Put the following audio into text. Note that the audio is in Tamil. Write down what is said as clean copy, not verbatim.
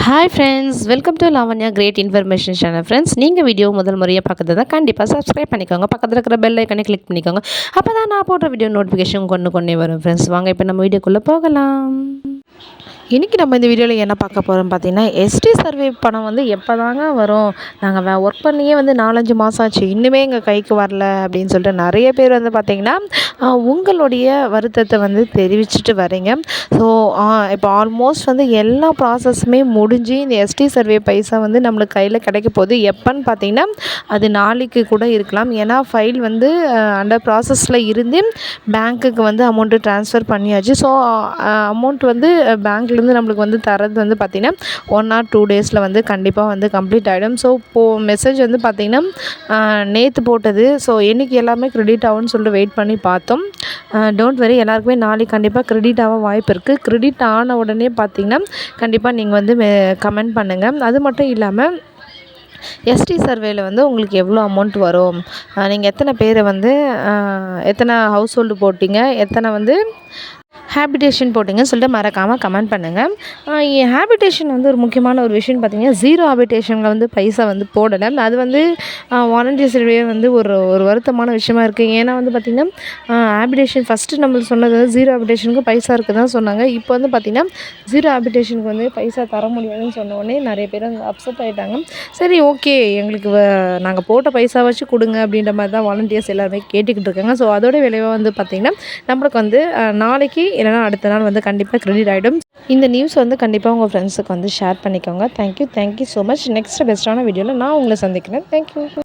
Hi friends, welcome to Lavanya great information channel. Friends, நீங்கள் வீடியோ முதல் முறையாக பார்க்குறது கண்டிப்பாக சப்ஸ்கிரைப் பண்ணிக்கோங்க. பக்கத்தில் இருக்கிற பெல் ஐக்கனை கிளிக் பண்ணிக்கோங்க. அப்போ தான் நான் போடுற வீடியோ நோட்டிஃபிகேஷன் கொண்டே வரும். ஃப்ரெண்ட்ஸ், வாங்க இப்போ நம்ம வீடியோக்குள்ளே போகலாம். இன்றைக்கி நம்ம இந்த வீடியோவில் என்ன பார்க்க போகிறோம் பார்த்தீங்கன்னா, எஸ்டி சர்வே பணம் வந்து எப்போ தாங்க வரும், நாங்கள் ஒர்க் பண்ணியே வந்து 4-5 மாதம் ஆச்சு, இன்னுமே எங்கள் கைக்கு வரல அப்படின்னு சொல்லிட்டு நிறைய பேர் வந்து பார்த்திங்கன்னா உங்களுடைய வருத்தத்தை வந்து தெரிவிச்சுட்டு வரீங்க. ஸோ இப்போ ஆல்மோஸ்ட் வந்து எல்லா ப்ராசஸுமே முடிஞ்சு இந்த எஸ்டி சர்வே பைசா வந்து நம்மளுக்கு கையில் கிடைக்க போகுது. எப்போன்னு பார்த்தீங்கன்னா அது நாளைக்கு கூட இருக்கலாம். ஏன்னா ஃபைல் வந்து அண்டர் ப்ராசஸில் இருந்து பேங்க்குக்கு வந்து அமௌண்ட்டு ட்ரான்ஸ்ஃபர் பண்ணியாச்சு. ஸோ அமௌண்ட் வந்து பேங்க்லேருந்து நம்மளுக்கு வந்து தரது வந்து பார்த்திங்கன்னா 1 or 2 டேஸில் வந்து கண்டிப்பாக வந்து கம்ப்ளீட் ஆகிடும். ஸோ இப்போது மெசேஜ் வந்து பார்த்திங்கன்னா நேற்று போட்டது. ஸோ என்றைக்கு எல்லாமே க்ரெடிட் ஆகும்னு சொல்லிட்டு வெயிட் பண்ணி பார்த்தோம். டோன்ட் வெரி, எல்லாருக்குமே நாளைக்கு கண்டிப்பாக க்ரெடிட் ஆக வாய்ப்பு இருக்குது. க்ரெடிட் ஆன உடனே பார்த்திங்கன்னா கண்டிப்பாக நீங்கள் வந்து கமெண்ட் பண்ணுங்கள். அது மட்டும் இல்லாமல் எஸ்டி சர்வேயில் வந்து உங்களுக்கு எவ்வளோ அமௌண்ட் வரும், நீங்கள் எத்தனை பேரை வந்து எத்தனை ஹவுஸ் ஹோல்டு போட்டிங்க, எத்தனை வந்து ஹேபிடேஷன் போட்டிங்கன்னு சொல்லிட்டு மறக்காமல் கமெண்ட் பண்ணுங்கள். ஹேபிடேஷன் வந்து ஒரு முக்கியமான ஒரு விஷயம்னு பார்த்தீங்கன்னா, 0 ஹேபிடேஷனில் வந்து பைசா வந்து போடலை. அது வந்து வாலண்டியர்ஸிடையே வந்து ஒரு வருத்தமான விஷயமா இருக்குது. ஏன்னா வந்து பார்த்திங்கன்னா ஹேபிடேஷன் ஃபஸ்ட்டு நம்மளுக்கு சொன்னது 0 ஹேபிடேஷனுக்கு பைசா இருக்குது தான் சொன்னாங்க. இப்போ வந்து பார்த்திங்கன்னா 0 ஹேபிடேஷனுக்கு வந்து பைசா தர முடியாதுன்னு சொன்ன உடனே நிறைய பேர் வந்து அப்செட் ஆகிட்டாங்க. சரி, ஓகே, எங்களுக்கு நாங்கள் போட்ட பைசா வச்சு கொடுங்க அப்படின்ற மாதிரி தான் வாலண்டியர்ஸ் எல்லாருமே கேட்டுக்கிட்டு இருக்காங்க. ஸோ அதோட விளைவாக வந்து பார்த்திங்கன்னா நம்மளுக்கு வந்து நாளைக்கு இல்லைனா அடுத்த நாள் வந்து கண்டிப்பாக க்ரெடிட் ஆகிடும். இந்த நியூஸ் வந்து கண்டிப்பாக உங்கள் ஃப்ரெண்ட்ஸுக்கு வந்து ஷேர் பண்ணிக்கோங்க. Thank you so much. நெக்ஸ்ட் பெஸ்ட்டான வீடியோவில் நான் உங்களை சந்திக்கிறேன். தேங்க்யூ.